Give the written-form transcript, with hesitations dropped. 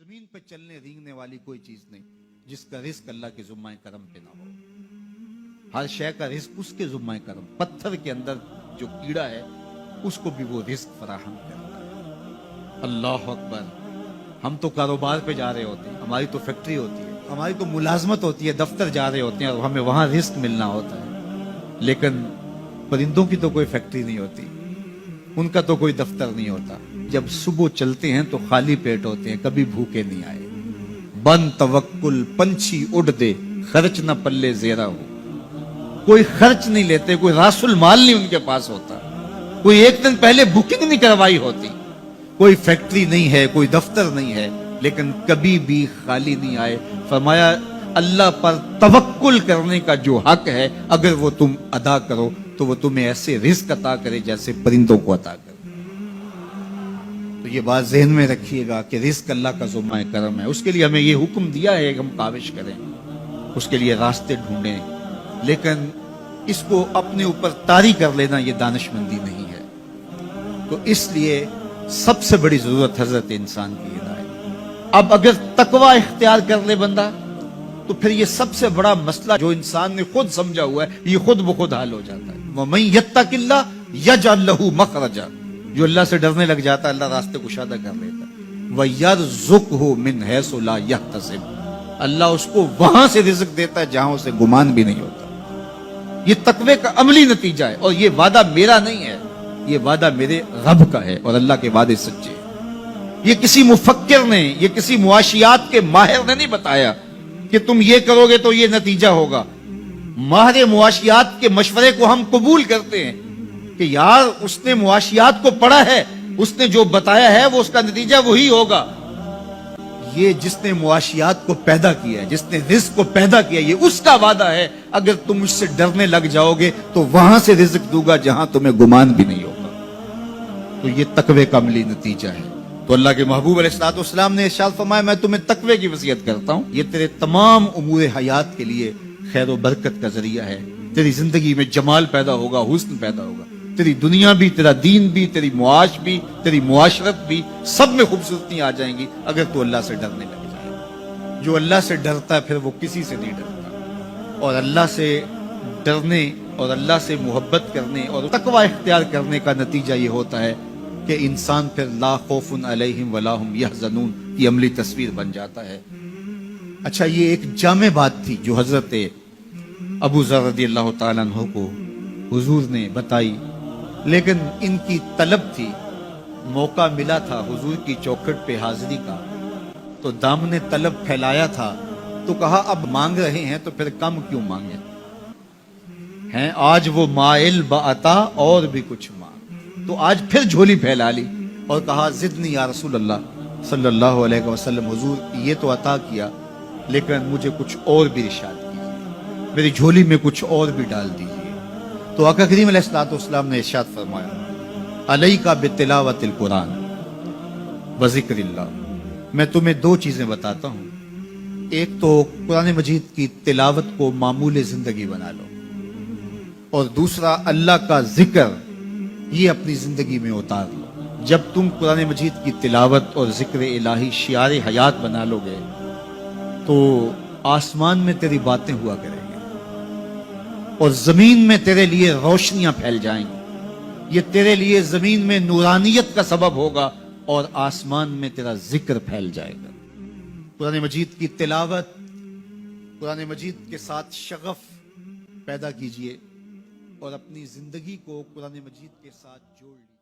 زمین پہ چلنے رینگنے والی کوئی چیز نہیں جس کا رزق اللہ کے ذمہ کرم پہ نہ ہو. ہر شے کا رزق اس کے ذمہ کرم. پتھر کے اندر جو کیڑا ہے اس کو بھی وہ رزق فراہم کرتا ہے. اللہ اکبر. ہم تو کاروبار پہ جا رہے ہوتے ہیں, ہماری تو فیکٹری ہوتی ہے, ہماری تو ملازمت ہوتی ہے, دفتر جا رہے ہوتے ہیں اور ہمیں وہاں رزق ملنا ہوتا ہے. لیکن پرندوں کی تو کوئی فیکٹری نہیں ہوتی, ان کا تو کوئی دفتر نہیں ہوتا. جب صبح چلتے ہیں تو خالی پیٹ ہوتے ہیں, کبھی بھوکے نہیں آئے. بن توکل پنچھی اڑ دے, خرچ نہ پلے زیرہ ہو. کوئی خرچ نہیں لیتے, کوئی راس المال نہیں ان کے پاس ہوتا, کوئی ایک دن پہلے بکنگ نہیں کروائی ہوتی, کوئی فیکٹری نہیں ہے, کوئی دفتر نہیں ہے, لیکن کبھی بھی خالی نہیں آئے. فرمایا اللہ پر توکل کرنے کا جو حق ہے اگر وہ تم ادا کرو تو وہ تمہیں ایسے رزق عطا کرے جیسے پرندوں کو عطا کرے. تو یہ بات ذہن میں رکھیے گا کہ رزق اللہ کا ذمہ کرم ہے. اس کے لیے ہمیں یہ حکم دیا ہے کہ ہم کاوش کریں, اس کے لیے راستے ڈھونڈیں, لیکن اس کو اپنے اوپر طاری کر لینا یہ دانش مندی نہیں ہے. تو اس لیے سب سے بڑی ضرورت حضرت انسان کی ہدایت. اب اگر تقوی اختیار کر لے بندہ تو پھر یہ سب سے بڑا مسئلہ جو انسان نے خود سمجھا ہوا ہے یہ خود بخود حل ہو جاتا ہے. وَمَن يَتَّقِ اللَّهَ يَجْعَل لَّهُ مَخْرَجًا. جو اللہ سے ڈرنے لگ جاتا ہے اللہ راستے کشادہ کر لیتا ہے. وَيَرْزُقْهُ مِنْ حَيْثُ لَا يَحْتَسِبُ. اللہ اس کو وہاں سے رزق دیتا ہے جہاں اسے گمان بھی نہیں ہوتا. یہ تقوی کا عملی نتیجہ ہے, اور یہ وعدہ میرا نہیں ہے, یہ وعدہ میرے رب کا ہے, اور اللہ کے وعدے سچے ہیں. یہ کسی مفکر نے, یہ کسی معاشیات کے ماہر نے نہیں بتایا کہ تم یہ کرو گے تو یہ نتیجہ ہوگا. ماہر معاشیات کے مشورے کو ہم قبول کرتے ہیں کہ یار اس نے معاشیات کو پڑھا ہے, اس نے جو بتایا ہے وہ اس کا نتیجہ وہی ہوگا. یہ جس نے معاشیات کو پیدا کیا ہے, جس نے رزق کو پیدا کیا, یہ اس کا وعدہ ہے اگر تم مجھ سے ڈرنے لگ جاؤ گے تو وہاں سے رزق دوں گا جہاں تمہیں گمان بھی نہیں ہوگا. تو یہ تقوی کا عملی نتیجہ ہے. تو اللہ کے محبوب علیہ الصلوۃ والسلام نے ارشاد فرمایا میں تمہیں تقوی کی وصیت کرتا ہوں, یہ تیرے تمام امور حیات کے لیے خیر و برکت کا ذریعہ ہے. تیری زندگی میں جمال پیدا ہوگا, حسن پیدا ہوگا, تیری دنیا بھی, تیرا دین بھی, تیری معاش بھی, تیری معاشرت بھی, سب میں خوبصورتی آ جائیں گی اگر تو اللہ سے ڈرنے لگ جائے. جو اللہ سے ڈرتا ہے پھر وہ کسی سے نہیں ڈرتا, اور اللہ سے ڈرنے اور اللہ سے محبت کرنے اور تقوی اختیار کرنے کا نتیجہ یہ ہوتا ہے کہ انسان پھر لا خوف علیہم ولا ہم یحزنون کی عملی تصویر بن جاتا ہے. اچھا, یہ ایک جامع بات تھی جو حضرت ابو ذر رضی اللہ تعالیٰ عنہ کو حضور نے بتائی, لیکن ان کی طلب تھی, موقع ملا تھا حضور کی چوکھٹ پہ حاضری کا, تو دامن طلب پھیلایا تھا, تو کہا اب مانگ رہے ہیں تو پھر کم کیوں مانگیں ہیں, آج وہ مائل بعطا اور بھی کچھ مانگ. تو آج پھر جھولی پھیلا لی اور کہا زدنی یا رسول اللہ صلی اللہ علیہ وسلم, حضور یہ تو عطا کیا لیکن مجھے کچھ اور بھی ارشاد کیجیے, میری جھولی میں کچھ اور بھی ڈال دیجیے. تو آقا کریم علیہ الصلوۃ والسلام نے ارشاد فرمایا علیک بتلاوت القرآن وذکر اللہ. میں تمہیں دو چیزیں بتاتا ہوں, ایک تو قرآن مجید کی تلاوت کو معمول زندگی بنا لو, اور دوسرا اللہ کا ذکر یہ اپنی زندگی میں اتار لو. جب تم قرآن مجید کی تلاوت اور ذکر الہی شعار حیات بنا لو گے تو آسمان میں تیری باتیں ہوا کریں گے, اور زمین میں تیرے لیے روشنیاں پھیل جائیں گی. یہ تیرے لیے زمین میں نورانیت کا سبب ہوگا اور آسمان میں تیرا ذکر پھیل جائے گا. قرآن مجید کی تلاوت, قرآن مجید کے ساتھ شغف پیدا کیجئے اور اپنی زندگی کو قرآن مجید کے ساتھ جوڑ لیجیے.